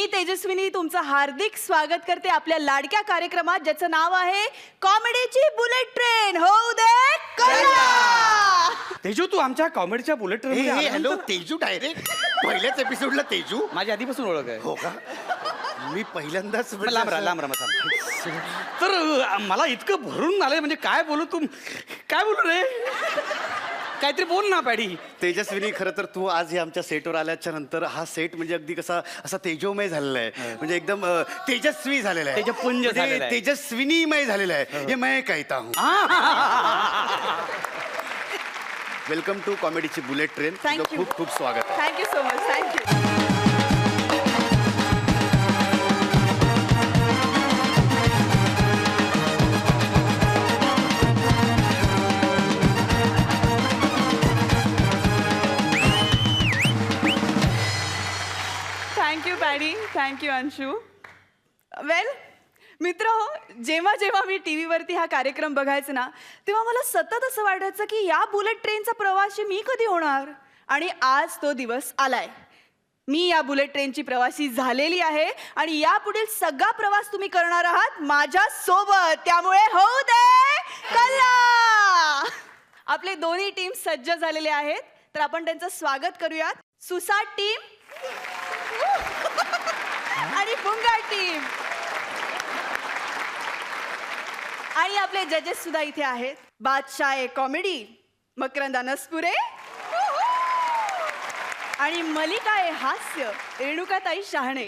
मी तेजस्विनी तुमचं हार्दिक स्वागत करते आपल्या लाडक्या कार्यक्रमात ज्याचं नाव आहे कॉमेडीची बुलेट ट्रेन होऊ दे कला. तेजू तू आमच्या कॉमेडीच्या bullet train hello Teju direct पहिल्याच एपिसोडला तेजू माझी आधीपासून ओळख आहे. हो का मी पहिल्यांदाच लांब तर मला इतकं भरून आलंय म्हणजे काय बोलू काय बोलू रे काहीतरी बोल ना पॅडी. तेजस्विनी खरं तर तू आज हे आमच्या सेटवर आल्याच्या नंतर हा सेट म्हणजे अगदी कसा असा तेजोमय झालेला आहे म्हणजे एकदम तेजस्वी झालेला आहे तेजपुंज झालेला आहे. तेजस्विनीमय झालेला आहे हे मैं कहता हूँ. वेलकम टू कॉमेडीची बुलेट ट्रेन. Thank you. खूप खूप स्वागत आहे. Thank you so much. Thank you. Thank you Paddy. Thank you Anshu. Well मित्र हो, जेव्हा जेव्हा मी टी व्हीवरती हा कार्यक्रम बघायचे ना तेव्हा मला सतत असं वाटायचं की या बुलेट ट्रेनचा प्रवासी मी कधी होणार. आणि आज तो दिवस आलाय. मी या बुलेट ट्रेनची प्रवासी झालेली आहे आणि यापुढील सगळा प्रवास तुम्ही करणार आहात माझ्या सोबत. त्यामुळे होऊ दे कला. आपले दोन्ही टीम सज्ज झालेले आहेत तर आपण त्यांचं स्वागत करूयात. सुसाट टीम आणि बुंगाट टीम. आणि आपले जजेस सुद्धा इथे आहेत. बादशाह कॉमेडी मकरंद अनसपुरे आणि मलिका हास्य रेणुकाताई शहाणे.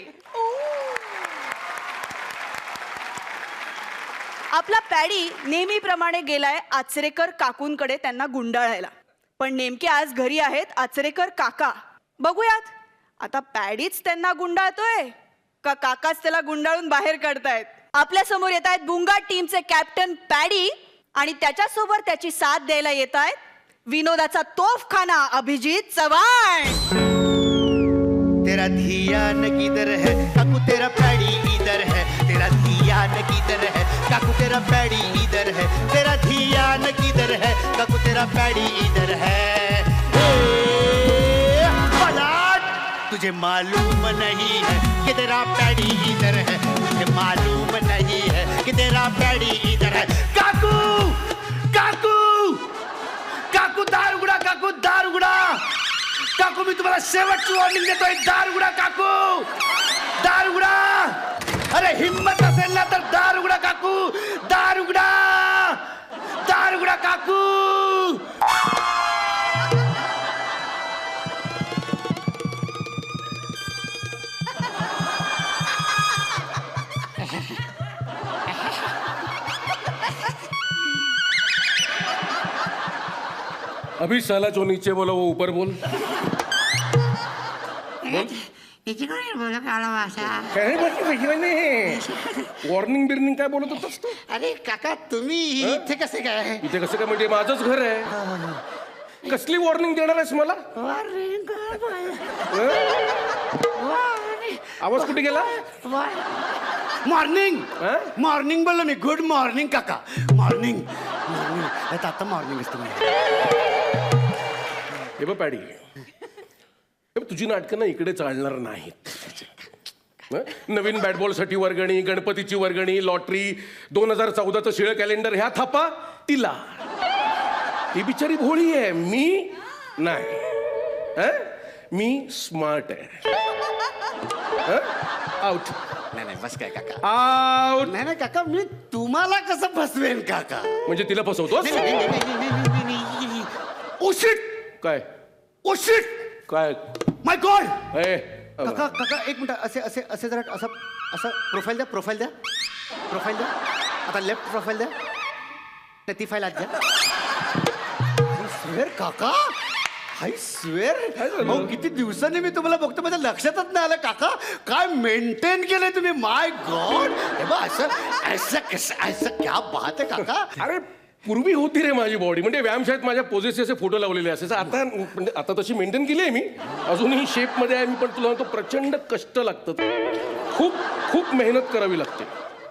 आपला पॅडी नेहमीप्रमाणे गेलाय आचरेकर काकूंकडे त्यांना गुंडाळायला. पण नेमके आज घरी आहेत आचरेकर काका. बघूयात आता पॅडीच त्यांना गुंडाळतोय का काकाच त्याला गुंडाळून बाहेर काढतायत. आपल्या समोर येत आहेत बुंगाट टीमचे कॅप्टन पॅडी आणि त्याच्यासोबत त्याची साथ द्यायला येत आहेत विनोदाचा तोफखाना अभिजित चव्हाण. तेरा धियान किधर है काकू तेरा पैडी इधर है. तेरा धियान किधर है काकू तेरा पैडी इधर है. तेरा धियान किधर है काकू तेरा पैडी इधर है. तुझे मालूम नहीं है कि तेरा पैडी इधर है. तुझे मालूम नहीं है कि तेरा पैडी इधर है. काकू काकू काकू दार उघडा. काकू दार उघडा. काकू मी तुम्हाला शेवटची वॉर्निंग देतोय. दार उघडा काकू. दार उघडा. अरे हिम्मत असेल ना तर दार उघडा काकू. दार उघडा. दार उघडा काकू. अभी साला जो नीचे बोला वो ऊपर बोल. वॉर्निंग बिर्निंग काय बोलत होतास तू. अरे काका तुम्ही इथे कसे काय. इथे कसं काय म्हणजे माझंच घर आहे. कसली वॉर्निंग देणार आहेस मला. आवाज कुठे गेला. मॉर्निंग मॉर्निंग बोललो मी. गुड मॉर्निंग काका. मॉर्निंग मॉर्निंग आता मॉर्निंग असतो. हे बघ पॅडी तुझी नाटकं ना इकडे चालणार नाहीत. नवीन बॅट बॉल साठी वर्गणी गणपतीची वर्गणी लॉटरी 2014चं शिळं कॅलेंडर ह्या थापा तिला. ती बिचारी भोळी आहे मी नाही. मी स्मार्ट आहे. आउट. नाही बस काय काका. आउट. नाही काका मी तुम्हाला कसं फसवेन काका. म्हणजे तिला फसवतोस. ओशिट काय ओशिट काय माय गॉड. काका काका एक मिनिट असे असे असे जरा असं असं प्रोफाईल द्या. प्रोफाईल द्या. प्रोफाईल द्या. आता लेफ्ट प्रोफाईल द्या. ती फाईल आत द्या. स्वेअर काका. हाय स्वेअर किती दिवसांनी मी तुम्हाला बघतो माझ्या लक्षातच नाही आलं काका. काय मेंटेन केलंय तुम्ही. माय गॉड. हे बघ असं असं कसं असं क्या बात आहे काका. अरे पूर्वी होती रे माझी बॉडी म्हणजे व्यायामशाळेत माझ्या पोजेसचे असे फोटो लावलेले असायचे. आता म्हणजे आता तशी मेंटेन केली आहे मी. अजूनही शेपमध्ये आहे मी. पण तुला तो प्रचंड कष्ट लागतं. खूप खूप मेहनत करावी लागते.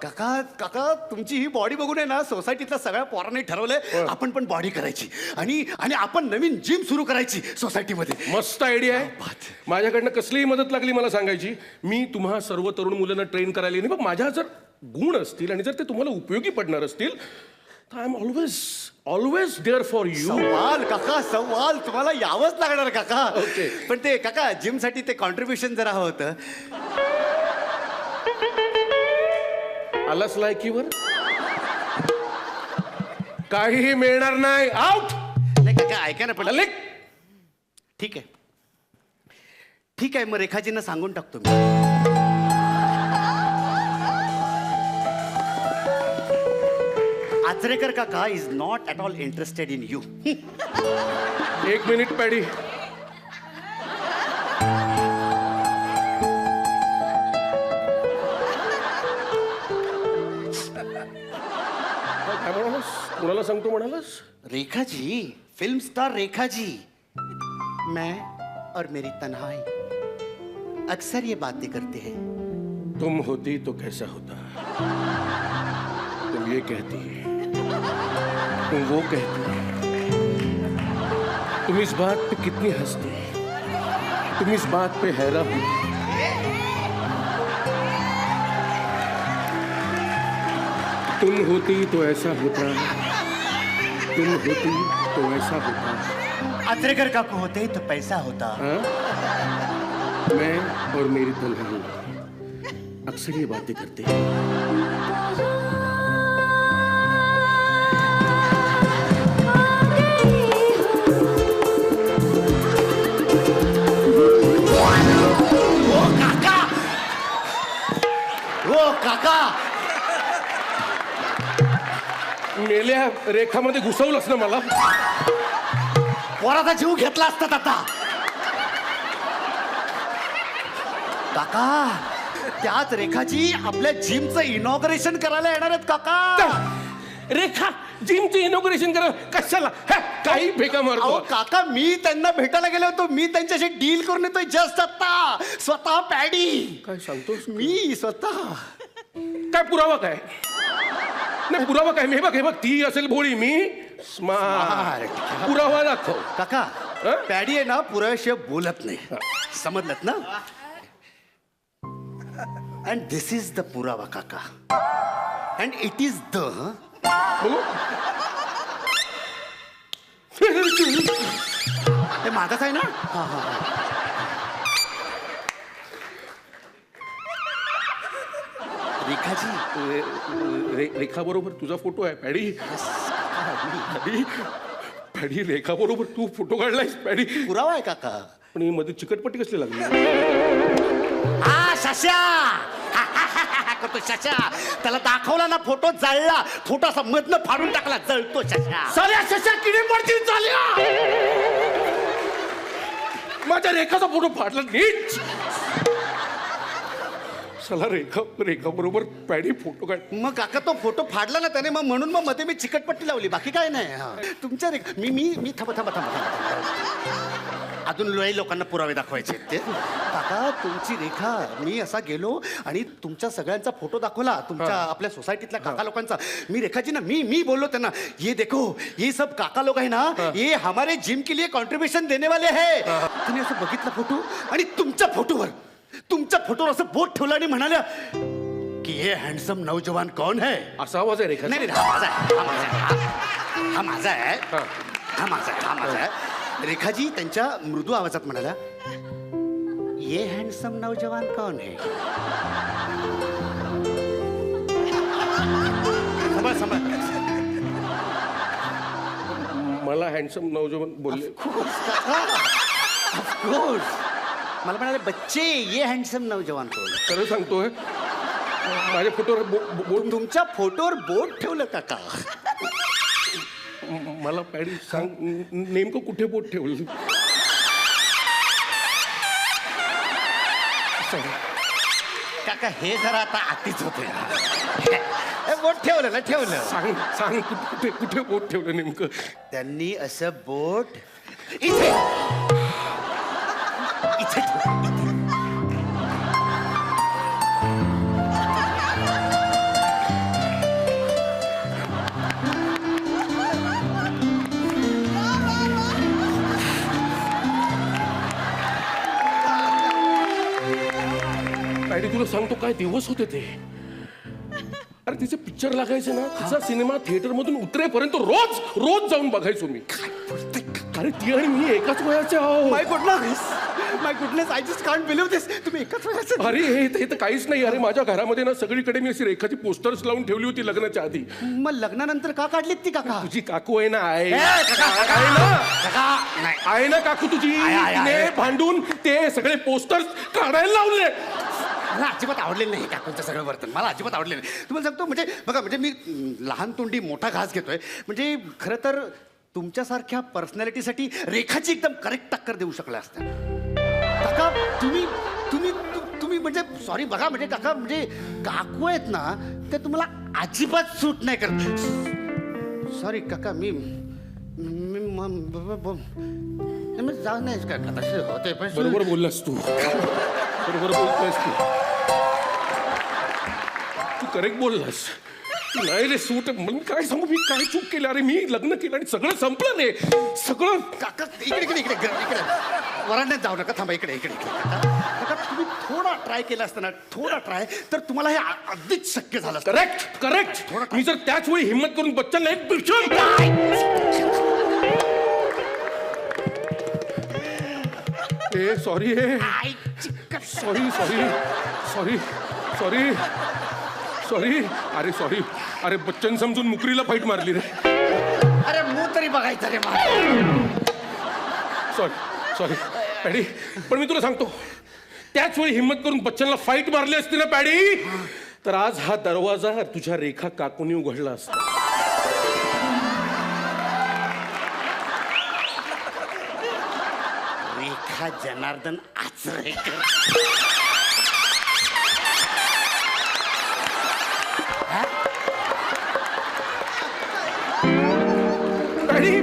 काका काका तुमची ही बॉडी बघून आहे ना सोसायटीतल्या सगळ्या पोरांनी ठरवलंय आपण पण बॉडी करायची आणि आणि आपण नवीन जिम सुरू करायची सोसायटीमध्ये. मस्त आयडिया आहे. माझ्याकडनं कसलीही मदत लागली मला सांगायची. मी तुम्हा सर्व तरुण मुलांना ट्रेन करायला येईन. बघ माझ्या जर गुण असतील आणि जर ते तुम्हाला उपयोगी पडणार असतील तर I am always there for you. सवाल काका सवाल तुम्हाला यावंच लागणार काका. Okay. पण ते काका जिम साठी ते कॉन्ट्रीब्युशन जरा हवं होतं. आलास लायकीवर काहीही मिळणार नाही. आउट. नाही काका ऐका ना पण आले. ठीक आहे ठीक आहे मग रेखाजींना सांगून टाकतो मी. आचरेकर काका is not at all interested in you. 1 minute paddy. काय म्हणालास? कुणाला सांगतो म्हणालास? Rekha ji film star Rekha ji. मैं और मेरी तन्हाई अक्सर ये बातें करते हैं. तुम होती तो कैसा होता. तुम ये कहती तुम वो कहती तुम इस बात पे कितनी हंसती तुम इस बात पे हैरान होती. तुम होती तो ऐसा होता तुम होती तो ऐसा होता. आचरेकर काकू होते तो पैसा होता. हाँ? मैं और मेरी तन्हाई अक्सर ये बातें करते हैं. हो काका मेल्या रेखामध्ये घुसवलंस ना मला. पोराचा जीव घेतला असतात आता. काका त्याच रेखाजी आपल्या जिमचं इनॉग्रेशन करायला येणार आहेत काका. रेखा जिमचे इनॉग्रेशन करा कशाला. हे, काही फेका अहो मारतो. काका मी त्यांना भेटायला गेलो होतो. मी त्यांच्याशी डील करून येतोय जस्ट आता. स्वतः पॅडी काय सांगतोस? मी स्वतः. काय पुरावा काय. नाही पुरावा काय. हे बघ ती असेल भोळी मी स्मार्ट. पुरावा दाखव. काका हं? पॅडी आहे ना पुराव्याशिवाय बोलत नाही. समजलत ना. अँड दिस इज द पुरावा काका. अँड इट इज द बघू. ते माझाच आहे ना. हा हा रेखाजी रेखा बरोबर तुझा फोटो आहे पॅडी. पॅडी पॅडी रेखा बरोबर तू फोटो काढलायस पॅडी. पुरावा आहे काका. पण ही मध्ये चिकटपट्टी कसली लागली. हा शशा तो शशा त्याला दाखवला ना फोटो जळला. फोटो असा मधनं फाडून टाकला. जळतो शशा. साऱ्या शशा किडे पडतील चालल्या. माझ्या रेखाचा फोटो फाडला नीट. चला रेखा बरोबर पॅडी फोटो काढ. मग काका तो फोटो फाडला ना त्याने. मग म्हणून मग मध्ये मी चिकटपट्टी लावली. बाकी काय नाही. हा. तुमच्या रेखा मी मी मी थांबा अजून लई लोकांना पुरावे दाखवायचे ते. काका तुमची रेखा मी असा गेलो आणि तुमच्या सगळ्यांचा फोटो दाखवला. तुमच्या आपल्या सोसायटीतल्या काका लोकांचा. मी रेखाजी ना मी बोललो त्यांना ये देखो ये सब काका लोग है ना ये हमारे जिम के लिए कॉन्ट्रीब्यूशन देने वाले है. तुम्ही असं बघितला फोटो आणि तुमच्या फोटोवर असं बोट ठेवलं आणि म्हणाल्या की ये हँडसम नौजवान कौन है. असा आवाज आहे रेखा. नाही हा माझा आहे. रेखाजी त्यांच्या मृदू आवाजात म्हणाल्या ये हँडसम नौजवान कौन है. सांभाळ मला हँडसम नौजवान बोलले. ऑफकोर्स मला म्हणाले बच्चे ये हँडसम नौजवान कौन है. खरं सांगतोय माझ्या फोटोवर तुमच्या फोटोवर बोट ठेवलं काका. मला पॅडी सांग नेमकं कुठे बोट ठेवलं. काका हे जरा आता आतीच होते. बोट ठेवलं सांग कुठे बोट ठेवलं नेमकं. त्यांनी असं बोट इथे ठेवलं. सांगतो काय दिवस होते ते. अरे तिचे पिक्चर लागायचे ना, तिचा सिनेमा थिएटर मधून उतरेपर्यंत रोज रोज जाऊन बघायचो मी. अरे ती आणि मी एकाच वयाचे आहो. My goodness I just can't believe this. तुम्ही एकच वयाचे. अरे हे तर काहीच नाही. अरे माझ्या घरामध्ये ना सगळीकडे मी अशी रेखाची पोस्टर्स लावून ठेवली होती लग्नाच्या आधी. मग लग्नानंतर का काढलीत ती काका? तुझी काकू आहे ना, आहे नाही. आहे ना काकू तुझी. आहे. तिने भांडून ते सगळे पोस्टर्स काढायला लावले. मला अजिबात आवडलेलं नाही काकूंचं सगळं वर्तन. मला अजिबात आवडलेलं नाही. तुम्हाला सांगतो म्हणजे बघा, म्हणजे मी लहान तोंडी मोठा घास घेतोय. म्हणजे खरं तर तुमच्यासारख्या पर्सनॅलिटीसाठी रेखाची एकदम करेक्ट टक्कर देऊ शकल्या असत्या. काका तुम्ही तुम्ही तुम्ही म्हणजे सॉरी बघा, म्हणजे काका म्हणजे काकू आहेत ना, ते तुम्हाला अजिबात सूट नाही करत. सॉरी काका, मी जाऊ नाही का तसे होते. बरोबर बोललास तू. बरोबर बोलतोयस तू करेक्ट बोललास. नाही रे सूट. मग काय सांगू, मी काय चूक केली. अरे मी लग्न केलं आणि सगळं संपलं रे. सगळं. काका इकडे वरांड्यात जाऊ नका. थांबा इकडे. काका तुम्ही थोडा ट्राय केला असता ना, थोडा ट्राय, तर तुम्हाला हे अगदीच शक्य झालं असतं. करेक्ट. मी जर त्याच वेळी हिम्मत करून बच्चनला एक पिक्चर. ए सॉरी अरे सॉरी. अरे बच्चन समजून मुकरीला फाईट मारली रे. अरे मुंह तरी बघायचं रे मला. Sorry paddy. पण मी तुला सांगतो, त्याच वेळी हिम्मत करून बच्चनला फाईट मारली असती ना पॅडी, तर आज हा दरवाजा तुझ्या रेखा काकूनी उघडला असता. रेखा जनार्दन आचरेकर. पॅडी,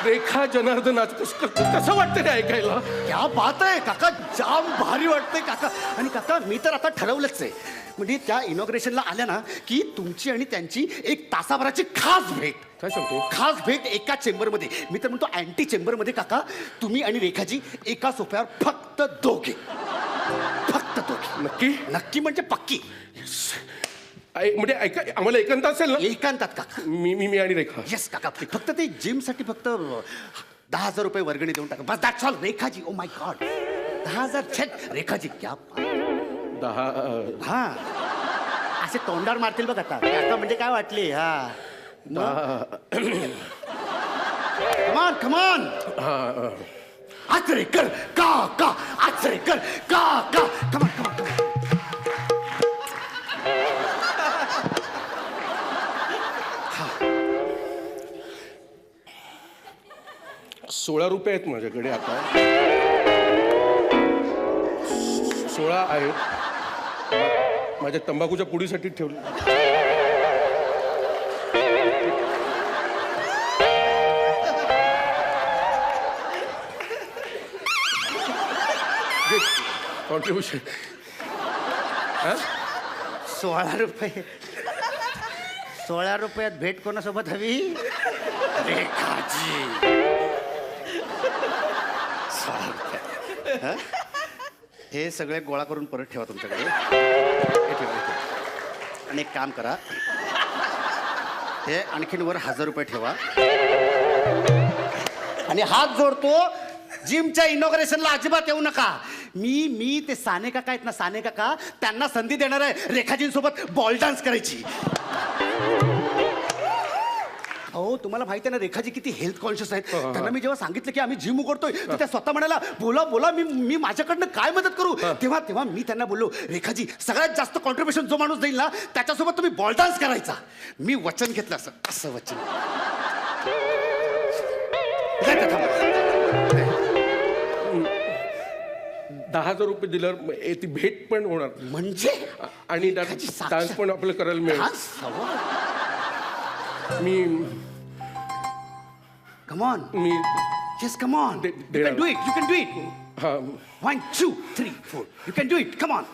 रेखा जनार्दन आज कसं वाटतं ते ऐकायला? क्या बात आहे काका, जाम भारी वाटतंय काका. आणि काका मी तर आता ठरवलंच आहे, म्हणजे त्या इनॉग्रेशनला आल्या ना की तुमची आणि त्यांची एक तासाभराची खास भेट. काय सांगतो? खास भेट एका चेंबरमध्ये. मी तर म्हणतो अँटी चेंबरमध्ये काका, तुम्ही आणि रेखाजी एका सोफ्यावर फक्त दोघे. नक्की? नक्की म्हणजे पक्की. म्हणजे ऐका, आम्हाला एकांत असेल ना? एकांतात काका. मी आणि रेखा. येस काका. फक्त ते जिमसाठी फक्त 10,000 रुपये वर्गणी देऊन टाका बस. That's all. Rekhaji, oh my god, 10,000 छट. रेखाजी क्या 10. हा असे तोंडावर मारतील बघ आता. आता म्हणजे काय वाटली? हा कमान आचरेकर का आचरेकर का कमान. 16 रुपये आहेत माझ्याकडे आता. 16 आहेत. माझ्या तंबाखूच्या पुडीसाठी ठेवले. कॉन्ट्रीब्युशन. 16 रुपये. 16 रुपयात भेट कोणासोबत हवी? रेखाजी. 16 रुपये. हे सगळे गोळा करून परत ठेवा तुमच्याकडे. हे ठेवा. आणि एक काम करा, हे आणखीन वर 1000 रुपये ठेवा. आणि हात जोडतो, जिमच्या इनॉग्रेशनला अजिबात येऊ नका. मी ते साने काका आहेत ना, साने काका, त्यांना संधी देणार आहे रेखाजींसोबत बॉल डान्स करायची. हो तुम्हाला माहिती आहे ना रेखाजी किती हेल्थ कॉन्शियस आहेत. त्यांना मी जेव्हा सांगितलं की आम्ही जिम उघडतोय, तर त्या स्वतः म्हणाला बोला मी माझ्याकडनं काय मदत करू. तेव्हा मी त्यांना बोललो, रेखाजी सगळ्यात जास्त कॉन्ट्रीब्युशन जो माणूस देईल ना त्याच्यासोबत तुम्ही बॉल डान्स करायचा. मी वचन घेतलं. असं वचन. 10,000 रुपये दिल्यावर ती भेट पण होणार म्हणजे, आणि डान्स पण आपलं करायला मिळेल. Come on. Yes, come on. You can do it. You can do it. 1, 2, 3, 4. You can do it. Come on.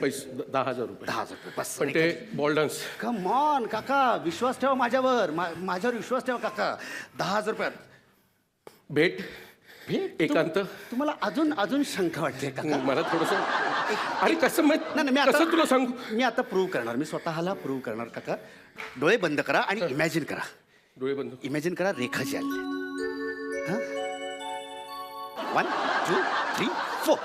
पैसे 10,000 रुपये. 10,000 रुपये बस. पण ते बॉल डान्स. कम ऑन काका, विश्वास ठेवा माझ्यावर. माझ्यावर विश्वास ठेवा काका. 10,000 रुपयात भेट एकांत तुम्हाला अजून अजून शंका वाटते का मला थोडस आणि कसं नाही, नाही, मी आता कसं तुला सांगू मी आता प्रूव्ह करणार, मी स्वतःला प्रूव्ह करणार काका. डोळे बंद करा आणि इमॅजिन करा. डोळे बंद इमॅजिन करा रेखाजी आले. 1 2 3 4.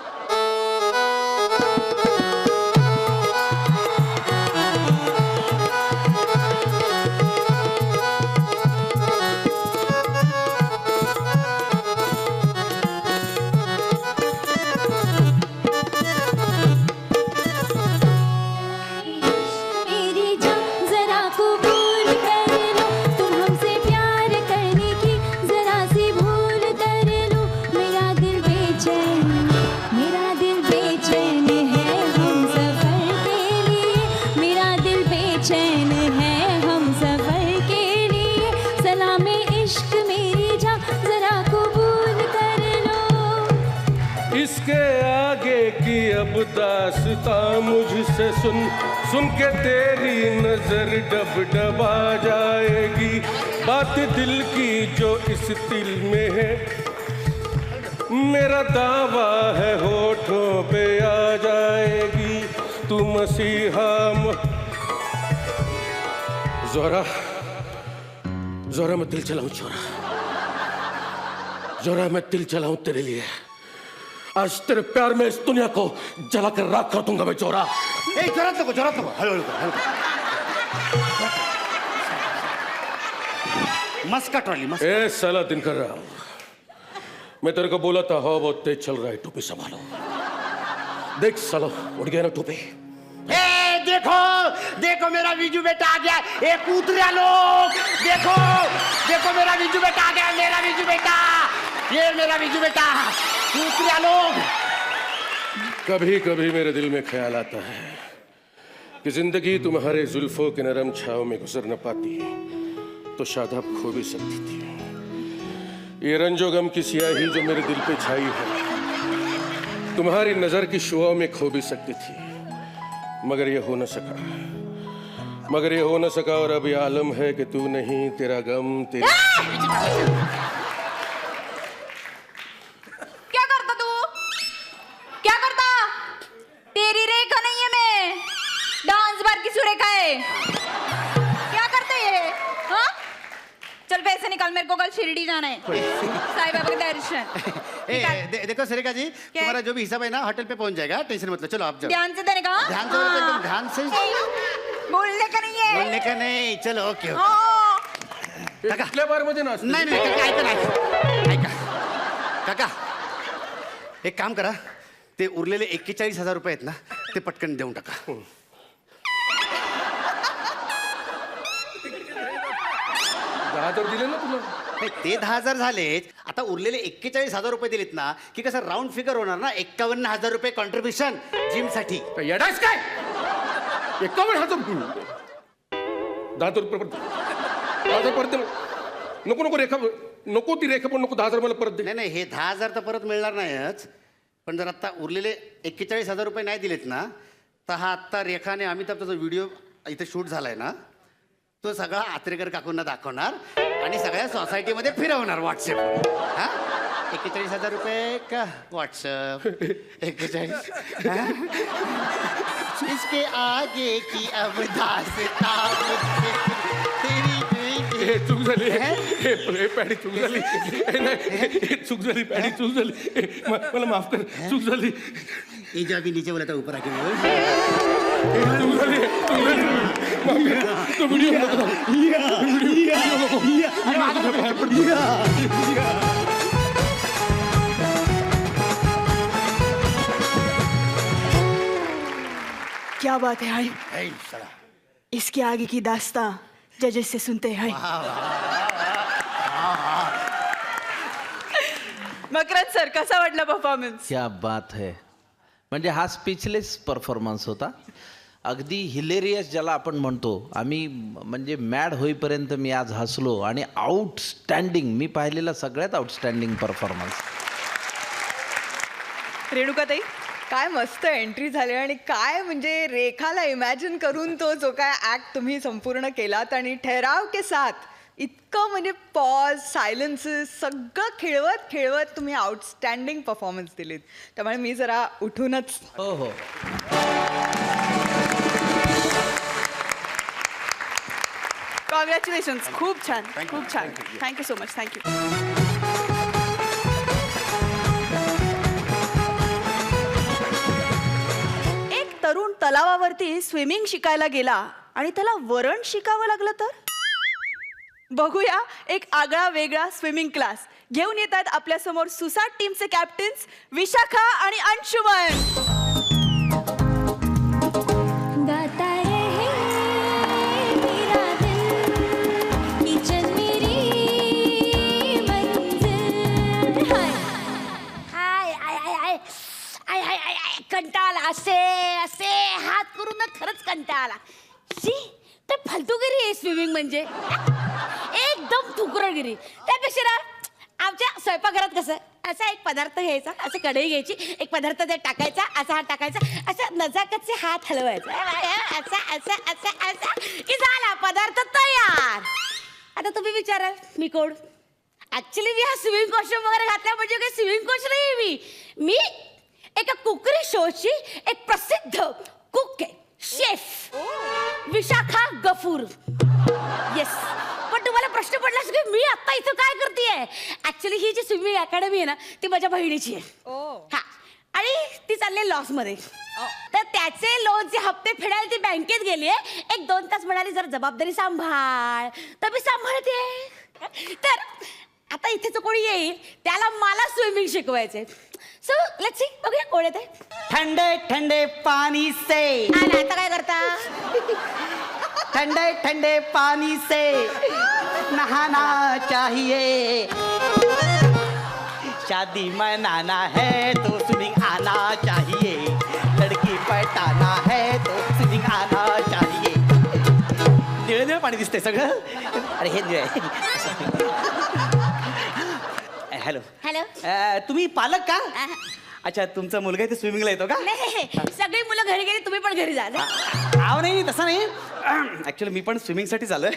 मेरी जान जरा कबूल कर लो, तुम हमसे प्यार करने की जरा सी भूल कर लो. मेरा दिल बेचैन है हम सफर के लिए. मेरा दिल बेचैन है हम सफर के लिए. सलाम इश्क मेरी जान जरा कबूल कर लो. इसके आगे की अब दास्तां मुझसे सुन सुन के तेरी नजर डब डबा जाएगी. बात दिल की जो इस दिल में है, मेरा दावा है होठों पे आ जाएगी. तू मसीहा जोरा जोरा मैं दिल चलाऊं छोरा, जोरा मैं दिल चलाऊं तेरे लिए. आज तेरे प्यार में इस दुनिया को जलाकर राख कर दूंगा मैं चोरा. जोरात नको हळूहळू कर, हळू. मस्का ट्रॉली मस्का. ए साला दिनकर राव, मैं तेरे को बोला था हवा बहुत तेज चल रहा है, टोपी संभालो. देख सालो उड़ गया ना टोपी. ए देखो देखो मेरा विजू बेटा आ गया. ए कूतरिया लोग देखो देखो मेरा विजू बेटा आ गया. मेरा विजू बेटा, ये मेरा विजू बेटा. कूतरिया लोग. कभी कभी मेरे दिल में ख्याल आता है कि जिंदगी तुम्हारे जुल्फों के नरम छाव में गुजर न पाती तो शादाब खो भी सकती थी. ये रंजो गम की सियाही जो मेरे दिल पे छाई है, तुम्हारी नजर की शुआओं में खो भी सकती थी. मगर ये हो न सका और अब ये आलम है कि तू नहीं, तेरा गम तेरा. क्या करता तू? क्या करता? तेरी रेखा नहीं है मैं, डांस बार की सुरेखा है. क्या करते ये? हाँ? चल पैसे निकाल, मेरे को कल शिरडी जाना है, साईं बाबा के दर्शन. देखो सुरेखा जी, तुम्हारा जो भी हिसाब है ना होटल पे पहुंच जाएगा. टेंशन मत लो. चलो आप जाओ. ध्यान से देने का. ध्यान से एकदम ध्यान से. बोलने का नहीं है. बोलने का नहीं. चलो ओके ओके. हाँ. काका. कुठल्या बार मध्ये नाचते? नाही नाही काका, ऐका ना, ऐका काका, एक काम करा, ते उरलेले 41,000 रुपये आहेत ना, ते पटकन देऊन टाका. 10,000 दिले ना तुला. नाही, ते 10,000 झालेच. आता उरलेले 41,000 रुपये दिलेत ना, की कसं राऊंड फिगर होणार ना. 51,000 रुपये कॉन्ट्रीब्युशन जिम साठी. काय येडायस काय? 51,000 10,000 रुपये परत. 10,000 परत दे. नको नको रेखा, नको ती रेखा पण नको. 10,000 मला परत दे. नाही नाही, हे 10,000 तर परत मिळणार नाहीच. पण जर आता उरलेले 41,000 रुपये नाही दिलेत ना, तर हा आत्ता रेखाने अमिताभचा जो व्हिडिओ इथे शूट झालाय ना, तो सगळा आत्रेकर काकूंना दाखवणार आणि सगळ्या सोसायटीमध्ये फिरवणार व्हॉट्सअपवर. हा 41,000 रुपये का व्हॉट्सअप 41. इसके आगे की अब दास्तां तेरी हे चूक झाली. हे पॅडी चूक झाली. नाही चूक झाली पॅडी, चूक झाली. मला माफ कर, चूक झाली. ये जो अभी नीचे बोला था ऊपर आके बोल. चूक झाली. माफ कर. तो व्हिडिओ नको. क्या बात है हाय. ऐ साला. इसके आगे की दास्तां जजेस से सुनते हैं. मकरंद सर, कसा वाटला परफॉर्मन्स? क्या बात है. म्हणजे हा स्पीचलेस परफॉर्मन्स होता. अगदी हिलेरियस ज्याला आपण म्हणतो. आम्ही म्हणजे मॅड होईपर्यंत मी आज हसलो. आणि आउटस्टँडिंग, मी पाहिलेला सगळ्यात आउटस्टँडिंग परफॉर्मन्स. रेणुकाताई, काय मस्त एंट्री झाली आणि काय म्हणजे रेखाला इमॅजिन करून तो जो काय ॲक्ट तुम्ही संपूर्ण केलात आणि ठहराव के साथ इतकं म्हणजे पॉज सायलन्सेस सगळं खेळवत खेळवत तुम्ही आउटस्टँडिंग परफॉर्मन्स दिलीत. त्यामुळे मी जरा उठूनच हो हो. कॉंग्रॅच्युलेशन्स. खूप छान, खूप छान. Thank you so much. थँक्यू. एक तरुण तलावावरती स्विमिंग शिकायला गेला आणि त्याला वरण शिकावं लागलं तर बघूया एक आगळा वेगळा स्विमिंग क्लास घेऊन येतात आपल्या समोर सुसाट टीमचे कॅप्टन्स विशाखा आणि अंशुमन. गाता रहे मेरा दिल किचन मेरी मंजिल. हाय आय आय आय आय आय आय आय कंटाळा असे असे हात करून ना खरंच कंटाळा. शी तर फालतूगिरी आहे स्विमिंग म्हणजे एकदम तुकरगिरी. त्यापेक्षा ना आमच्या स्वयंपाकघरात कसं असा एक पदार्थ घ्यायचा, असं कढई घ्यायची, एक पदार्थ ते टाकायचा, असा हात टाकायचा, असा नजाकतचे हात हलवायचा, असा असा असा असा की झाला पदार्थ तयार. आता तुम्ही विचाराल मी कोण? ऍक्च्युली मी हा स्विमिंग कॉस्ट्युम वगैरे घातला म्हणजे काही स्विमिंग कोच नाही. मी एका कुकरी शोची एक प्रसिद्ध कुक आहे, शेफ विशाखा गफूर. येस. पण तुम्हाला प्रश्न पडला की मी आता इथं काय करतेय? ऍक्च्युली ही जी स्विमिंग अकॅडमी आहे ना ती माझ्या बहिणीची आहे. हा. आणि ती चालली लॉस मध्ये. तर त्याचे लोनचे हप्ते फेडायला ती बँकेत गेली आहे. 1-2 तास म्हणाली जर जबाबदारी सांभाळ, तर मी सांभाळते. तर आता इथे जो कोणी येईल त्याला मला स्विमिंग शिकवायचंय. So let's see. बघूया कोण येते. ठंडे ठंडे पानी से, आला आता काय करता? ठंडे ठंडे पानी से नहाना चाहिए. शादी मनाना है तो स्विमिंग आना चाहिए. लड़की पटाना है तो स्विमिंग आना चाहिए. निळ निळ पाणी दिसतंय सगळं. अरे हे निळ आहे. Hello hello. तुम्ही पालक का? अच्छा, तुमचा मुलगा इथे स्विमिंगला येतो का? नाही सगळी मुलं घरी गेली, तुम्ही पण घरी जा. आव नाही तसं नाही. ऍक्च्युली मी पण स्विमिंगसाठी चालू आहे.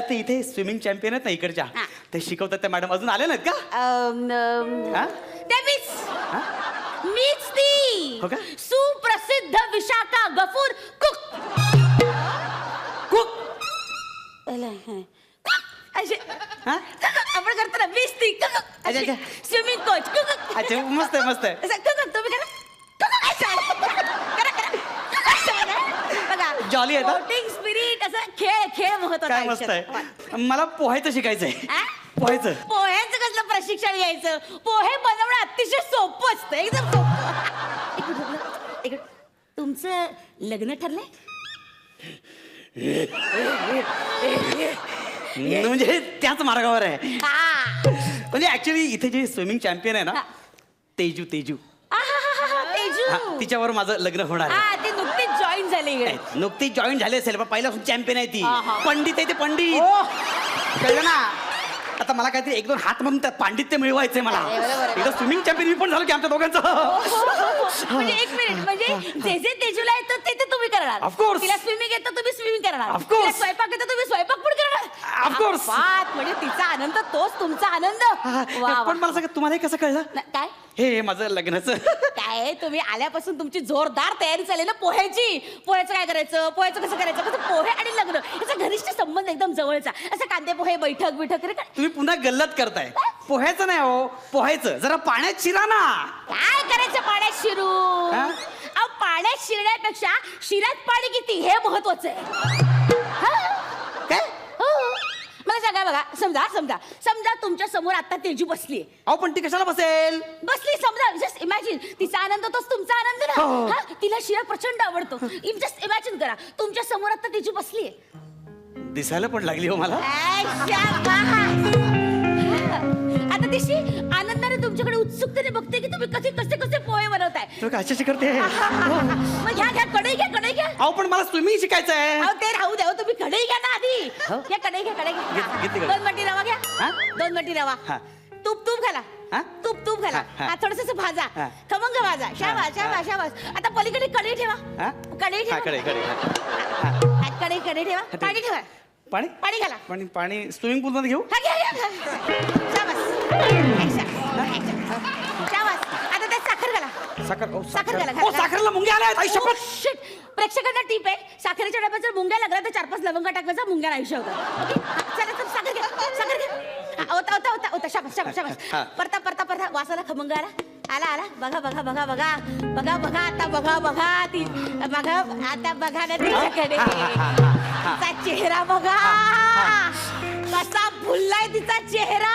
ते इथे स्विमिंग चॅम्पियन आहेत ना इकडच्या, ते शिकवतात त्या मॅडम. अजून आले नाहीत का? हा? ते मीच ती हो का? सुप्रसिद्ध विशाखा गफूर कुक. कुक? अशी हा? आपण करतो ना मीच ती अच्छा, अच्छा. Swimming coach. अच्छा, मस्त आहे मस्त आहे. तुम्ही करा बघा. Jolly आहे ना? बोटिंग स्पिरिट असं खेळ महत्वाचा काय मस्त आहे. मला पोहायचं शिकायचंय. पोहायचं. पोह्यांचं कसलं प्रशिक्षण घ्यायचं? पोहे बनवणं अतिशय सोपं असतं, एकदम सोपं. एक मिनिट. तुमचं लग्न ठरलंय? म्हणजे त्याच मार्गावर आहे. हा. म्हणजे ऍक्च्युली इथे जे स्विमिंग चॅम्पियन आहे ना, तेजू तेजू, तेजू. हा, तिच्यावर माझं लग्न होणार आहे. हा ती नुकतीच जॉईन झाली इकडे. नुकतीच जॉईन झाली असेल, पण पहिल्यापासून चॅम्पियन आहे ती. हा. पंडित आहे ते, पंडित. कळलं ना? आता मला काहीतरी 1-2 हात म्हणून त्यात पांडित्य मिळवायचंय मला. एकदा स्विमिंग चॅम्पियन मी पण झालो की आमच्या दोघांचं. म्हणजे एक मिनिट, म्हणजे जे तेजूला येतं ते तुम्ही करणार. Of course. तिला स्विमिंग येतं तुम्ही स्विमिंग करणार. Of course. तिला स्वयंपाक येतं तुम्ही स्वयंपाक पण करणार. Of course. बात म्हणजे तिचा आनंद तोच तुमचा आनंद. वा, पण मला सांगा, तुम्हाला हे कसं कळलं? काय हे माझं लग्नाचं. काय तुम्ही आल्यापासून तुमची जोरदार तयारी चालली ना पोह्याची. पोह्याचं काय करायचं, पोह्याचं कसं करायचं, कसं पोहे आणि लग्न याचा घनिष्ठ संबंध एकदम जवळचा. असं कांदे पोहे बैठक बिठक रे. तुम्ही पुन्हा गल्लत करताय. पोहायचं नाही हो, पोहायचं. जरा पाण्यात शिरा ना. काय करायचं पाण्यात शिरून? हा? अहो पाण्यात शिरण्यापेक्षा शिऱ्यात पाणी किती हे महत्वाचं आहे. काय? हो. मला सांगा बघा, समजा तुमच्या समोर आता तेजू बसली. अहो पण ती कशाला बसेल? बसली समजा. जस्ट इमॅजिन तिचा आनंद तोच तुमचा आनंद हो. ना. हा? तिला शिरा प्रचंड आवडतो. जस्ट इमॅजिन करा तुमच्या समोर आता तेजू बसली. दिसायला पण लागली हो मला. आता तिशी आनंदाने तुमच्याकडे उत्सुकतेने बघते की तुम्ही कसे कसे पोहे बनवताय. तू कशाची करते? मग घ्या कढई घ्या. अहो पण मला स्विमिंग शिकायचं आहे. अहो ते राहू द्या, तुम्ही कढई घ्या ना आधी. हो? घ्या कढई घ्या. घेतली कढई. 2 वाटी रवा घ्या. हा? 2 वाटी रवा. हा. तूप घाला. हा? तूप घाला. हा. हा थोडस भाजा. हा. खमंग भाजा. शाबास. आता पलीकडे कढई ठेवा. हा? कढई हा, ठेवा. कडे. कढई ठेवा. पाणी ठेवा. पाणी पाणी घाला. पाणी पाणी स्विमिंग पूल मध्ये घेऊ. हा, घ्या, घ्या, घ्या. शाबास. Action. शाबास. आता त्यात साखर घाला. साखर घाला, घाला. साखरला मुंग्या आल्या आई शपथ. Shit. प्रेक्षकांना टीप आहे, साखरेच्या डब्यात जर मुंग्या लागला तर 4-5 लवंगा टाकायचा, मुंग्या आयुष्य होतं. ओके, चला तर साखर घ्या, साखर घ्या. होता शाबास शाबास शाबास. परता वासाला खमंग आला. आला बघा आता बघा ती बघा आता बघा ना तिच्याकडे तिचा चेहरा बघा कसा फुललाय तिचा चेहरा.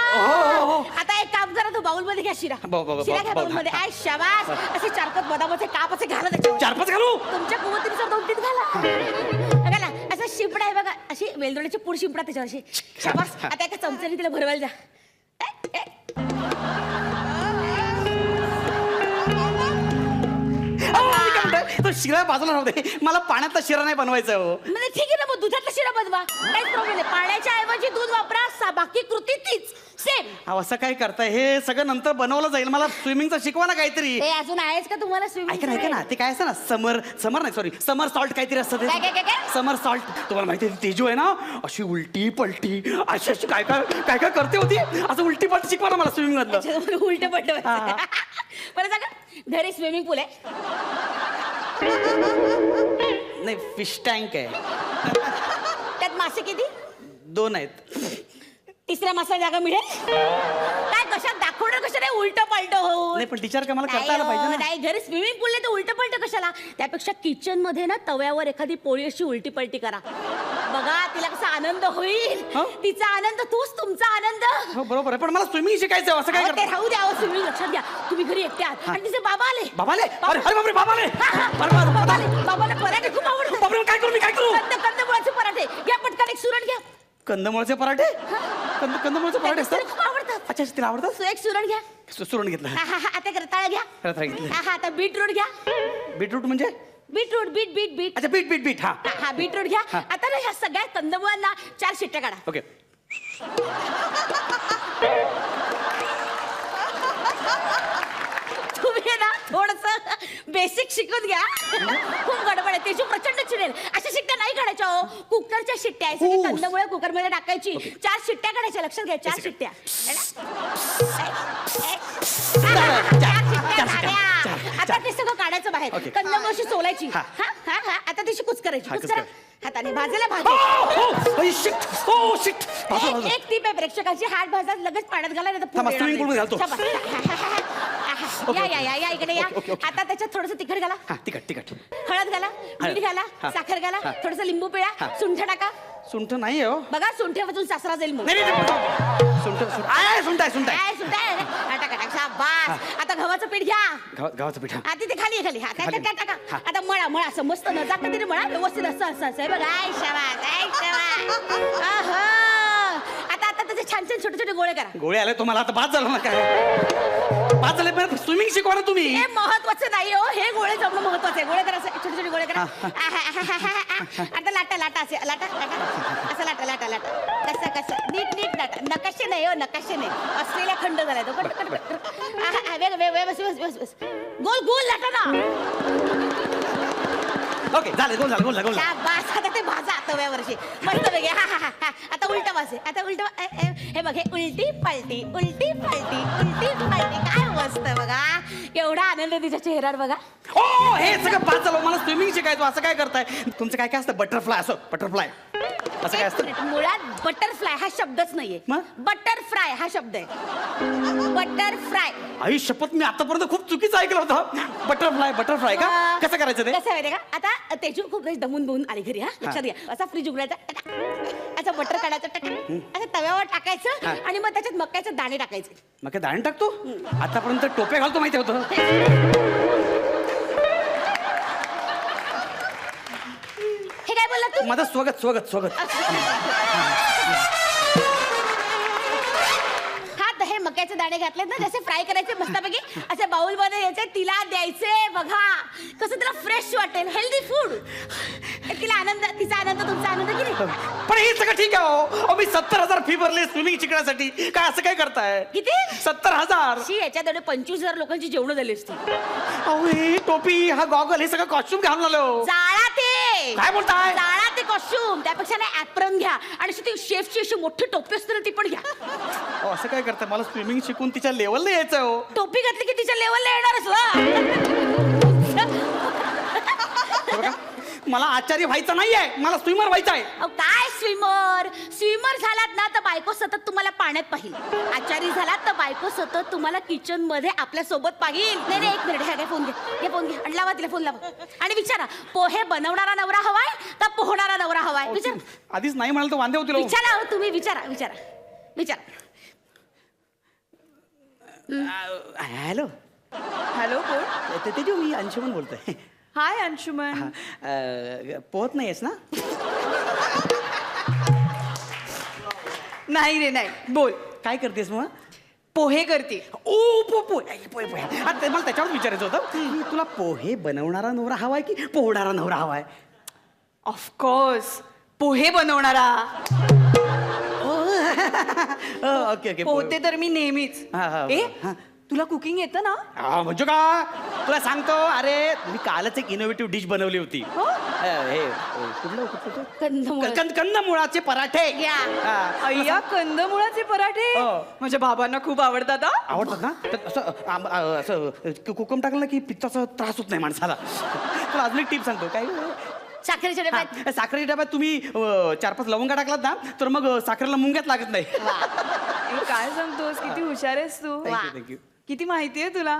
आता एक काम करा, तो बाउल मध्ये घ्या शिरा. शिरा घ्या बाउल मध्ये. आय शाबास. असे 4-5 बदामाचे काप असे घाला त्याच्यावर. 4-5 घालू. तुमच्या कुवतीनुसार 2-3 घाला. असं शिंपडा आहे बघा, अशी वेलदोड्याची पूड शिंपडा त्याच्यावर अशी. शाबास. आता एका चमच्याने तिला भरवायला जा. तो शिरा बाजूला राहू दे, मला पाण्यातला शिरा नाही बनवायचा हो. म्हणजे ठीक आहे ना, मग दुधातला शिरा बनवा, काहीच प्रॉब्लेम नाही. पाण्याच्या ऐवजी दूध वापरा, बाकी कृती तीच सेम. असं काय करताय? हे सगळं नंतर बनवलं जाईल. मला स्विमिंगचं शिकवा ना काहीतरी. हे अजून आहेच का तुम्हाला स्विमिंग? ऐका ना ते काय असतं ना, समर नाही सॉरी, समर सॉल्ट काहीतरी असतं ते. काय? समर सॉल्ट. तुम्हाला माहिती आहे तेजू आहे ना, अशी उलटी पलटी अशी काय करते होती. असं उलटी पलटी शिकवा ना मला स्विमिंग मधलं. उलट पलट. मला सांगा, घरी स्विमिंग पूल आहे? नाही, फिश टँक आहे. त्यात मासे किती? 2 आहेत. तिसऱ्या मासा जागा मिळेल काय? कशात दाखवणार कशा नाही उलट पलट हो. नाही पण टीचर का मला करता आलं पाहिजे ना. नाही, घरी स्विमिंग पूल नाही तर उलट पलट कशाला? त्यापेक्षा किचन मध्ये ना तव्यावर एखादी पोळी अशी उलटी पलटी करा. बघा तिला कसा आनंद होईल. तिचा आनंद तूच तुमचा आनंद. हो बरोबर आहे, पण मला स्विमिंग शिकायचं असं काय ते करता? राहू द्या. स्विमिंग लक्षात घ्या, तुम्ही घरी एकटे आहात आणि तिचे बाबा आले. बाबाले बाबाला पराठे खूप आवडतात. बाबा काय करू मी काय करू? कंदमुळाचे पराठे घ्या, पटकन एक सुरण घ्या. कंदमुळाचे पराठे. कंदमुळचे पराठे असतात. खूप आवडतात. अच्छा तिला आवडतात. एक सुरण घ्या. सुरण घेतलं. आता रताळा घ्या. आता बीटरूट घ्या. बीटरूट म्हणजे? बीट. अच्छा बीट. हा बीटरूट घ्या. आता ना ह्या सगळ्या कंदमुळांना 4 शिट्ट्या काढा. ओके. तुम्ही ना थोडस बेसिक शिकून घ्या. खूप गडबड आहे, त्याची प्रचंड चिडेल. अशा शिट्ट्या नाही काढायच्या हो, कुकरच्या शिट्ट्या आहे. सगळी कंदमुळं कुकर मध्ये टाकायची. 4 शिट्ट्या काढायच्या, लक्षात घ्या. 4 शिट्ट्या. आता ते सगळं काढायचं बाहेर. कंदमुळशी सोलायची. आता त्याची कुच करायची. कुच करा हाताने. भाजायला भाजी. एक टीप आहे प्रेक्षकांची, हात भाजत लगेच पाण्यात घाला नाही तर या इकडे या. आता त्याच्यात थोडस तिखट घाला. तिखट. हळद घाला, मीठ घाला, साखर घाला, थोडस लिंबू पिळा, सुंठ टाका. सुंठ नाही हो. बघा सुंठेपासून सासरा जाईल मग. सुंठ आहे. शाबास. आता गव्हाचं पीठ घ्या. गव्हाचं पीठ. तिथे खाली टाका. आता मळा असं मस्त न जाता तिने मळा व्यवस्थित असं बघा. शाबास. आता त्याचे छान छोटे गोळे करा. गोळे आले तुम्हाला आता बाद झालं ना काय? बाद झाले. स्विमिंग शिकवा ना तुम्ही. हे महत्वाचं नाही हो, हे गोळे जमणं महत्वाचं आहे. गोळे करा, छोटे गोळे करा. आता लाटा असे लाटा असं लाटा कसं नीट लाटा. नकाशे नाही हो, नकाशे नाही. ऑस्ट्रेलिया खंड झालाय तो. बस गोल लाटा ना. ओके झालं. गोल झालं. शाबास. आता ते भाजा तव्यावरशी मस्त वेगळे. आता उलटा वास आहे. आता उलट हे बघ, हे उलटी पलटी काय मस्त बघा. एवढा आनंद तिच्या चेहऱ्यावर बघा. हो हे सगळं बाद झालं. मला स्विमिंग शिकायचं. असं काय करताय? तुमचं काय असतं? बटरफ्लाय असं काय असतं? मुळात बटरफ्लाय हा शब्दच नाहीये. बटरफ्राय हा शब्द आहे. बटरफ्राय. आई शपथ, मी आतापर्यंत खूप चुकीचं ऐकलं होतं. बटरफ्लाय का? कसं करायचं ते? कसं माहितीये का? आता तेजू खूप दमून आली घरी. लक्षात घ्या. असा फ्रीज उघडायचा, असं बटर काढायचं, असं तव्यावर टाकायचं आणि मग त्याच्यात मक्याचे दाणे टाकायचे. मग काय दाणे टाकतो? आतापर्यंत टोपे घालतो माहिती होतं. हे काय बोलला तू? माझं स्वागत. हे मक्याचे दाणे घातलेत ना, जसे फ्राय करायचे मस्तपैकी, असे बाउल मध्ये यायचे, तिला द्यायचे. बघा कसं तिला फ्रेश वाटेल. Healthy food. तिचा आनंद तुमचा आनंद किती? पण हे सगळं ठीक आहे हो. मी 70,000 फी भरले स्विमिंग शिकण्यासाठी. काय असं काय करताय? किती? 70,000. याच्यात 25,000 लोकांची जेवण झाली असती. ही टोपी, हा गॉगल, हे सगळं कॉस्ट्युम घालून आलो. जाळा ते. काय बोलताय? जाळा ते कॉस्ट्युम त्यापेक्षा ना ऍप्रन घ्या आणि अशी ती शेफची अशी मोठी टोपी असते ना ती पण घ्या. अहो, असं काय करताय? मला स्विमिंग शिकून तिच्या लेवलला यायचं हो. टोपी घातली की तिच्या लेवलला येणारच ना. हे बघा, मला आचार्य व्हायचं नाहीये, मला स्विमर व्हायचं आहे. अहो, काय स्विमर झालात ना तर बायको सतत तुम्हाला पाण्यात पाहिल. आचारी झालात तर बायको सतत तुम्हाला किचन मध्ये आपल्या सोबत पाहिल. नाही नाही, एक मिनिट, घ्या फोन घ्या आणि लावा तिला फोन लावा आणि विचारा, पोहे बनवणारा नवरा हवाय का पोहणारा नवरा हवाय? विचारा. आधीच नाही म्हणाल तर वांदे होतील हो. विचारा हो, तुम्ही विचारा. हॅलो हॅलो कोण? ते मी अंशुमन बोलतोय. हाय अंशुमन. पोहत नाहीयेस ना? नाही रे नाही, बोल. काय करतेस मग? पोहे करते. ओ पोहे. मला त्याच्यावर विचारायचं होतं की तुला पोहे बनवणारा नवरा हवाय की पोहणारा नवरा हवाय? ऑफकोर्स पोहे बनवणारा. ओके पोहते तर मी नेहमीच. हा. ए तुला कुकिंग येतं ना? म्हणजे का तुला सांगतो, अरे मी कालच एक इनोव्हेटिव्ह डिश बनवली होती. हो? हे कुठलं कंदमुळं. कंदमुळाचे पराठे. या. अय्या, कंदमुळाचे पराठे हो. माझ्या बाबांना खूप आवडतात हा. आवडतात ना? तर असं कोकम टाकलं ना की पित्ताचा त्रास होत नाही माणसाला. तुला अजून एक टीप सांगतो. काय साखरेच्या डब्यात साखरेच्या डब्यात तुम्ही 4-5 लवंगा टाकलात ना तर मग साखरेला मुंग्यात लागत नाही. ए, काय सांगतोस, किती हुशार आहेस तू. थँक्यू. किती माहिती आहे तुला.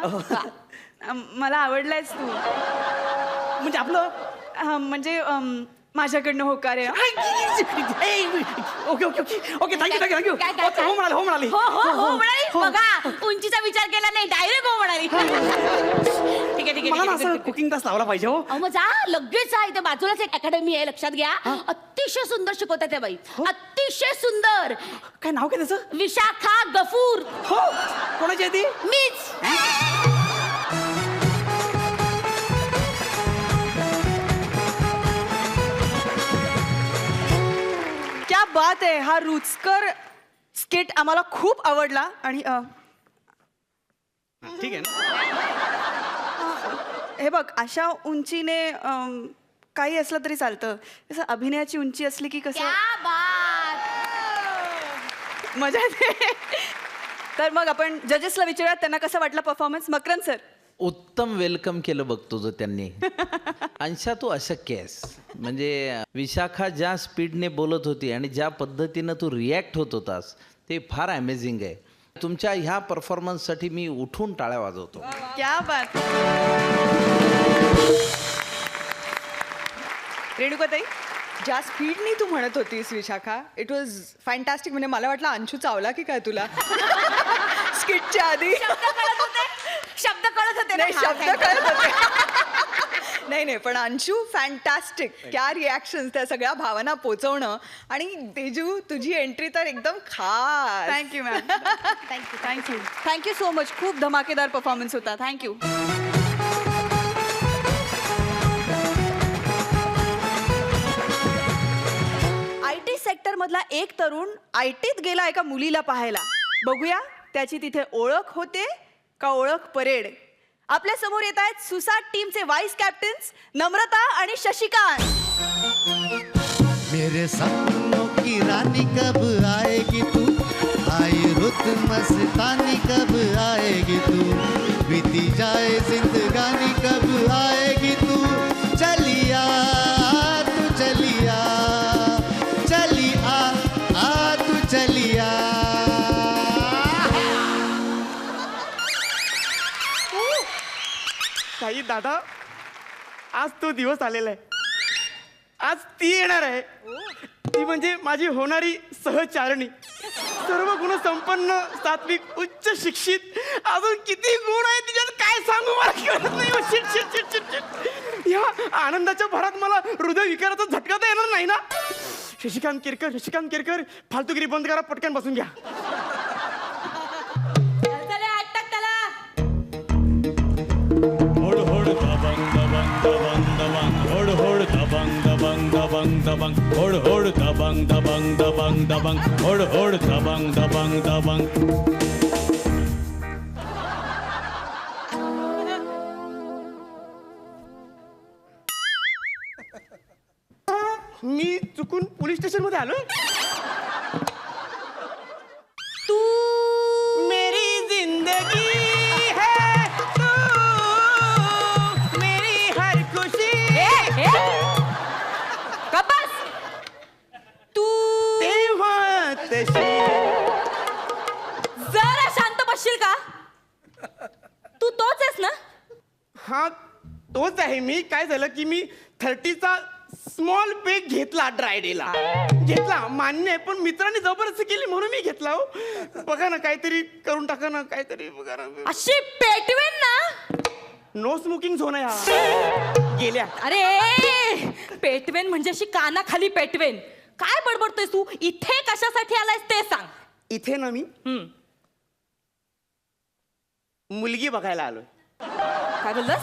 मला आवडलायस तू. म्हणजे आपलं म्हणजे माझ्याकडनं होकार आहे. Okay thank you. हो म्हणाली. हो म्हणाली. बघा, उंचीचा विचार केला नाही, डायरेक्ट हो म्हणाली. ठीक मला ना आहे. असं कुकिंग क्लास लावला पाहिजे हो. अहो, मग जा लगेच जा. इथे बाजूलाच एक अकॅडमी आहे, लक्षात घ्या. अतिशय सुंदर शिकवतात त्या बाई. अतिशय सुंदर. काय नाव काय त्याचं? विशाखा गफूर. हो. कोणाची आहे ती? मीच. क्या बात आहे. हा रुचकर स्किट आम्हाला खूप आवडला. आणि ठीक आहे ना. हे बघ, अशा उंचीने काही असलं तरी चालतं. कसं अभिनयाची उंची असली की कसं क्या बात. मजा येते. तर मग आपण जजेसला विचारूयात त्यांना कसं वाटलं परफॉर्मन्स. मकरंद सर. उत्तम वेलकम केलं बघ तुझं त्यांनी. अंशा तू अशक्य आहेस. म्हणजे विशाखा ज्या स्पीडने बोलत होती आणि ज्या पद्धतीनं तू रिॲक्ट होत होतास ते फार अमेझिंग आहे. तुमच्या ह्या परफॉर्मन्ससाठी मी उठून टाळ्या वाजवतो. क्या बात. रेणुकाताई. ज्या स्पीडनी तू म्हणत होतीस विशाखा, इट वॉज फॅन्टॅस्टिक. म्हणजे मला वाटलं अंशू चावला की काय तुला स्किटच्या आधी. शब्द कळत होते ना. नाही, शब्द कळत होते. नाही पण अंशू फॅन्टॅस्टिक. क्या रिॲक्शन, त्या सगळ्या भावना पोचवणं. आणि तेजू, तुझी एंट्री तर एकदम खास. Thank you ma'am. Thank you so much. खूप धमाकेदार परफॉर्मन्स होता. थँक्यू. IT सेक्टर मधला एक तरुण ITत गेला एका मुलीला पाहायला. बघूया त्याची तिथे ओळख होते का ओळख परेड. आपल्या समोर येत आहेत सुसाट टीमचे वाईस कॅप्टन्स नम्रता आणि शशिकांत. मेरे सपनों की रानी कब आएगी तू, आई रुत मस्तानी कब आएगी तू, बीती जाए जिंदगानी कब आएगी तू, चलिया तू चलिया, चलिया तू चलिया. काही दादा, आज तो दिवस आलेला आहे. आज ती येणार आहे. ती म्हणजे माझी होणारी सहचारणी. सर्व गुण संपन्न, सात्विक, उच्च शिक्षित. अजून किती गुण आहे तिच्यात काय सांगू मला कळत नाही. Shit shit shit shit shit. या आनंदाच्या भरात मला हृदय विकाराचा झटका तर येणार नाही ना. शशिकांत केरकर फालतूगिरी बंद करा, पटकन बसून घ्या. होड दबंग दबंग दबंग दबंग होड होड दबंग दबंग दबंग दबंग होड होड दबंग दबंग दबंग. मी चुकून पोलीस स्टेशन मध्ये आलोय. तू मेरी जिंदगी है तू, मेरी हर खुशी. कपास तू तेव्हा तशी. जरा शांत बसशील का? तू तोच आहेस ना? हा तोच आहे मी. काय झालं की मी 30चा स्मॉल पेग घेतला ड्राय डेला. घेतला मान्य आहे, पण मित्रांनी जबरदस्ती केली म्हणून मी घेतला. हो बघा ना, काहीतरी करून टाका ना, काहीतरी बघा ना. अशी पेटवेन ना. नो स्मोकिंग झोन आहे हा. गेल्या. अरे पेटवेन म्हणजे अशी कानाखाली पेटवेन. काय बडबडतोयस तू? इथे कशासाठी आलायस ते सांग. इथे ना मी मुलगी बघायला आलोय. काय बोललास?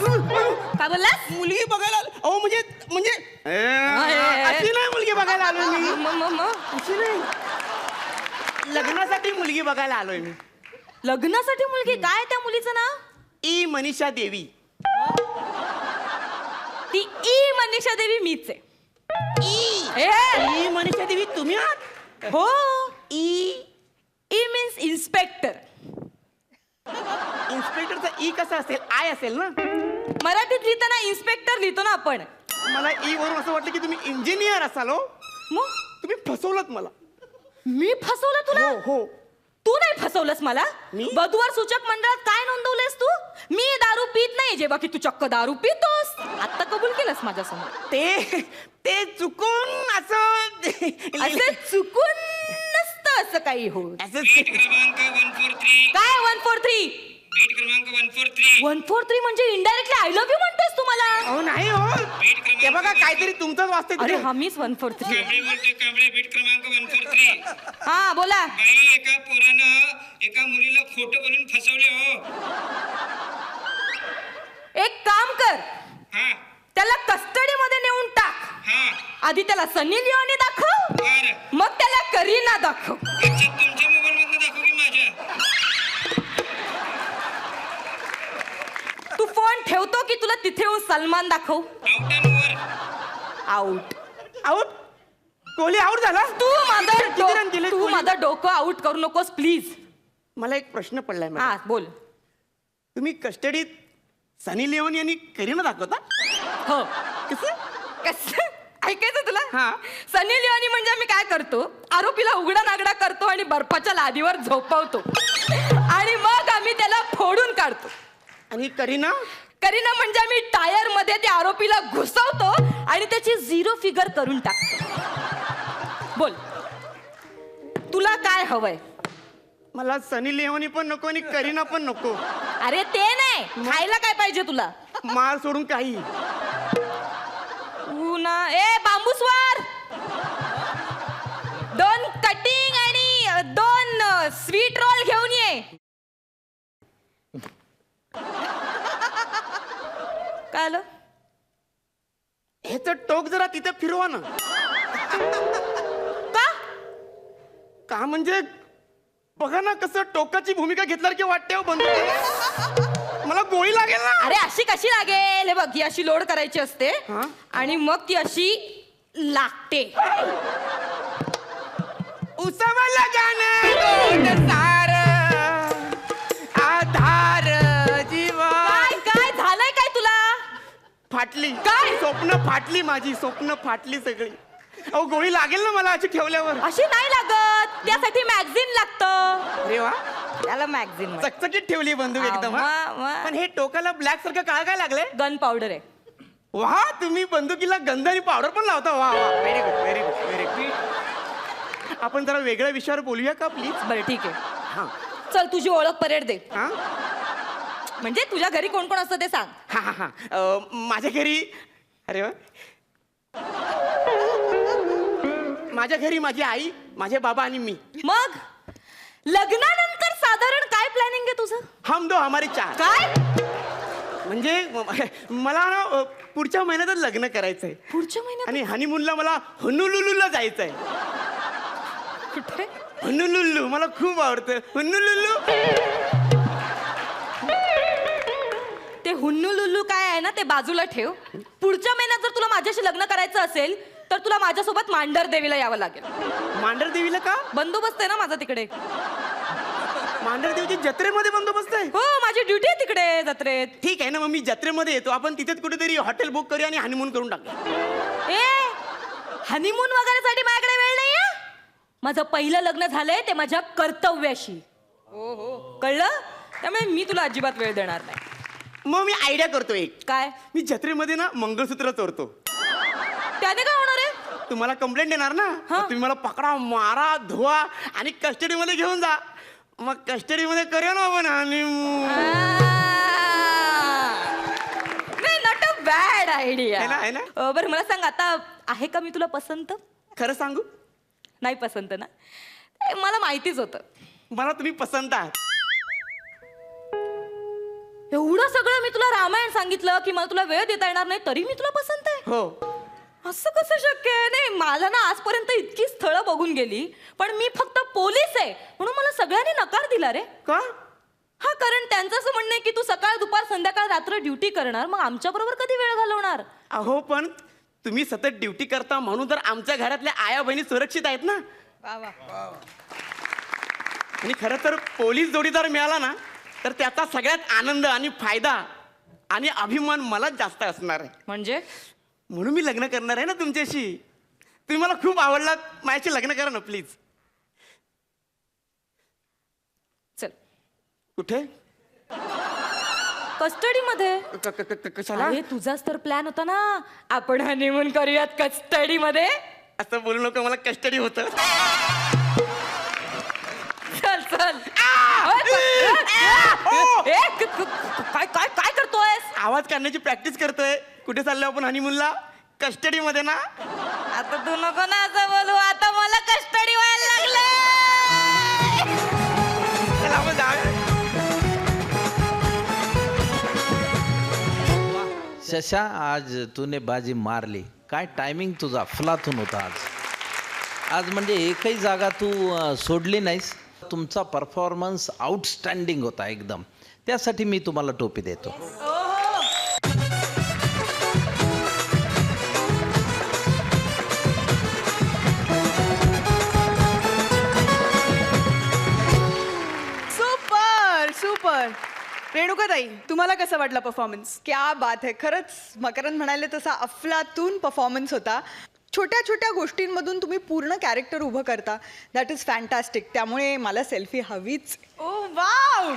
काय बोललास? मुलगी बघायला आलो. अहो म्हणजे म्हणजे अशी नाही मुलगी बघायला आलोय मी. अशी नाही, लग्नासाठी मुलगी बघायला आलोय मी. लग्नासाठी मुलगी? काय त्या मुलीचं नाव? ई मनीषा देवी. ती ई मनीषा देवी मीच आहे. ई मनीषा देवी तुम्ही आहात? हो. E means inspector. इन्स्पेक्टरचा ई कसा असेल? आय असेल ना. मराठीत लिहिताना इन्स्पेक्टर लिहितो ना आपण. मला ई वरून असं वाटलं की तुम्ही इंजिनियर असाल. हो मग तुम्ही फसवलत मला. मी फसवलं तुला? हो. तू नाही फसवलंस मला. मी? वधूवर सूचक मंडळात काय नोंदवलंयस तू? मी दारू पीत नाही, जेव्हा की तू चक्क दारू पितोस. आता कबूल केलंस माझ्यासमोर. ते चुकून असं असं चुकून नसतं असं काही हो. बीट क्रमांक 143. काय 143? बीट क्रमांक 143. 143 म्हणजे इनडायरेक्टली आय लव्ह यू म्हणतोस तू मला. अहो नाही हो. बीट हे क्रमांक बघा काहीतरी तुमचंच वाचतंय अरे तिथे. हा मीच 143. कांबळे बोलते कांबळे. बीट क्रमांक 143. हा बोला. बाई एका पोरानं एका मुलीला खोटं बोलून फसवले हो. एक काम कर, हा त्याला कस्टडी मध्ये नेऊन टाक. हा आधी त्याला सनी लिओनी दाखव, बर. मग त्याला करीना दाखव. अच्छा तुमच्या मोबाईल मधनं दाखव की माझ्या? तू फोन ठेवतो की तुला तिथे येऊन सलमान दाखव? Out and over. Out. Out. Kohli out झाला. तू किती रन केले तू कोहली? माझं डोकं आउट करू नकोस प्लीज. मला एक प्रश्न पडलाय हा मॅडम. बोल. तुम्ही कस्टडीत सनी लिओन यांनी करीना दाखवता? हो. कसं? कसं ऐकायचं तुला? हा. सनी लिओनी म्हणजे आम्ही काय करतो, आरोपीला उघडा नागडा करतो आणि बर्फाच्या लादीवर झोपवतो आणि मग आम्ही त्याला फोडून काढतो. आणि करीना? करीना म्हणजे आम्ही टायर मध्ये त्या आरोपीला घुसवतो आणि त्याची 0 फिगर करून टाकतो. बोल तुला काय हवंय? मला सनी लिओनी पण नको आणि करीना पण नको. अरे ते नाही, खायला काय पाहिजे तुला? माल सोडून काही. ए बांबूस्वार, 2 कटिंग आणि 2 स्वीट रोल घेऊन ये. काय आलं? ह्याचं टोक जरा तिथे फिरवा ना. का? का म्हणजे बघा ना कसं टोकाची भूमिका घेतल्यासारखी वाटते हो बंदूक. मला गोळी लागेल ना. अरे अशी कशी लागेल? हे बघ, ही अशी लोड करायची असते हा? आणि मग ती अशी लागते. उसवलं गाणं सार आधार जीवा. काय झालंय काय तुला? फाटली. काय? स्वप्न फाटली माझी. स्वप्न फाटली सगळी. अहो गोळी लागेल ना मला अशी ठेवल्यावर. अशी नाही लागत, त्यासाठी मॅगझिन लागतं. अरे वा, त्याला मॅगझिन चकचकीत ठेवली बंदूक एकदम. हा? पण हे टोकाला ब्लॅक सारखं काय काय लागलंय? गन पावडर आहे. वा, तुम्ही बंदुकीला गंध आणि पावडर पण लावता. वा वा, very good very good very good. आपण जरा वेगळ्या विषयावर बोलूया का प्लीज? बरं ठीक आहे. हा चल तुझी ओळख परेड दे. हा म्हणजे तुझ्या घरी कोण कोण असतं ते सांग. हा हा हा. माझ्या घरी, अरे वा, माझ्या घरी माझी आई, माझे बाबा आणि मी. मग लग्नानंतर साधारण काय प्लॅनिंग आहे तुझं? हम दो हमारे चार. काय? म्हणजे मला ना पुढच्या महिन्यातच लग्न करायचंय पुढच्या महिन्यात? आणि हनीमूनला मला हुनुलुलूला जायचंय. कुठे? हुनुलुलू मला खूप आवडतं. हुनुलुलू. ते हुन्नू लुल्लू काय आहे ना ते बाजूला ठेव. पुढच्या महिन्यात जर तुला माझ्याशी लग्न करायचं असेल तर तुला माझ्यासोबत मांढर देवीला यावं लागेल. मांढर देवीला का? बंदोबस्त आहे ना माझा तिकडे. मांढर देवीच्या जत्रेमध्ये बंदोबस्त आहे? हो, माझी ड्युटी आहे तिकडे जत्रेत. ठीक आहे ना, मग मी जत्रेमध्ये येतो. आपण तिथेच कुठेतरी हॉटेल बुक करूया आणि हनीमून करून टाकूया. ए, हनीमून वगैरेसाठी माझ्याकडे वेळ नाही आहे. माझं पहिलं लग्न झालंय ते माझ्या कर्तव्याशी. कळलं? त्यामुळे मी तुला अजिबात वेळ देणार नाही. मग मी आयडिया करतो एक. काय? मी जत्रेमध्ये ना मंगळसूत्र चोरतो. त्याने काय होणार आहे? तुम्हाला कंप्लेंट देणार ना, मग तुम्ही मला पकडा, मारा, धुवा आणि कस्टडीमध्ये घेऊन जा. मग कस्टडीमध्ये करूया ना आपण हनीमून. नाही, नॉट अ बॅड आयडिया. आहे ना? बरं मला सांग, आता आहे का मी तुला पसंत? खरं सांगू? नाही पसंत ना? मला माहितीच होतं. मला तुम्ही पसंत आहात. एवढं सगळं मी तुला रामायण सांगितलं की मला तुला वेळ देता येणार नाही, तरी मी तुला पसंत आहे? हो. असं कसं शक्य आहे? नाही, मला ना आजपर्यंत इतकी स्थळं बघून गेली, पण मी फक्त पोलीस आहे म्हणून मला सगळ्यांनी नकार दिला रे. का? हा, कारण त्यांचं असं म्हणणं आहे की तू सकाळ दुपार संध्याकाळ रात्र ड्युटी करणार, मग आमच्या बरोबर कधी वेळ घालवणार? अहो, पण तुम्ही सतत ड्युटी करता म्हणून तर आमच्या घरातल्या आया बहिणी सुरक्षित आहेत ना. आणि खरं तर पोलीस जोडीदार मिळाला ना तर त्याचा सगळ्यात आनंद आणि फायदा आणि अभिमान मलाच जास्त असणार आहे. म्हणजे म्हणून मी लग्न करणार आहे ना तुमच्याशी. तुम्ही मला खूप आवडलात, माझ्याशी लग्न करा ना प्लीज. चल. कुठे? कस्टडी मध्ये. कशाला? अरे तुझाच तर प्लॅन होता ना, आपण हनीमून करूयात कस्टडी मध्ये. असं बोलू नको, मला कस्टडी होतं. चल चल. काय काय काय करतोयस? आवाज काढण्याची प्रॅक्टिस करतोय. कुठे चाललो आपण हनीमूनला? कस्टडी मध्ये ना. आता तू नको ना असं बोलू, आता मला कस्टडी व्हायला लागले. चला मग जाऊया. शशा, आज तूने बाजी मारली. काय टायमिंग तुझा अफलातून होता आज. आज म्हणजे एकही जागा तू सोडली नाहीस. तुमचा परफॉर्मन्स आउटस्टँडिंग होता एकदम. त्यासाठी मी तुम्हाला टोपी देतो. Super super. रेणुकाताई, तुम्हाला कसा वाटला परफॉर्मन्स? क्या बात है. खरंच मकरंद म्हणाले तसा अफलातून परफॉर्मन्स होता. छोट्या छोट्या गोष्टींमधून तुम्ही पूर्ण कॅरेक्टर उभं करता. That is fantastic. त्यामुळे मला सेल्फी हवीच. ओ वाव.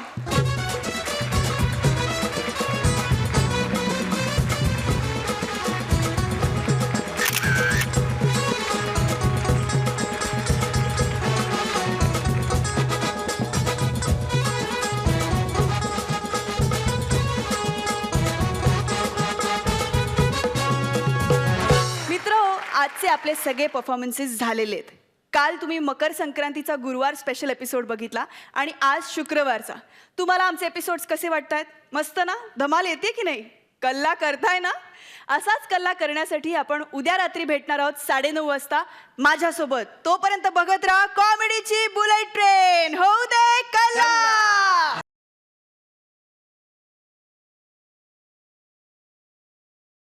आजचे आपले सगळे परफॉर्मन्सेस झालेले आहेत. काल तुम्ही मकर संक्रांतीचा गुरुवार स्पेशल एपिसोड बघितला आणि आज शुक्रवारचा. तुम्हाला आमचे एपिसोड्स कसे वाटतायत? मस्त ना? धमाल येते की नाही? कल्ला करताय ना? असाच कल्ला करण्यासाठी आपण उद्या रात्री भेटणार आहोत 9:30 वाजता माझ्यासोबत. तोपर्यंत बघत राहा कॉमेडीची बुलेट ट्रेन. होऊ दे कल्ला.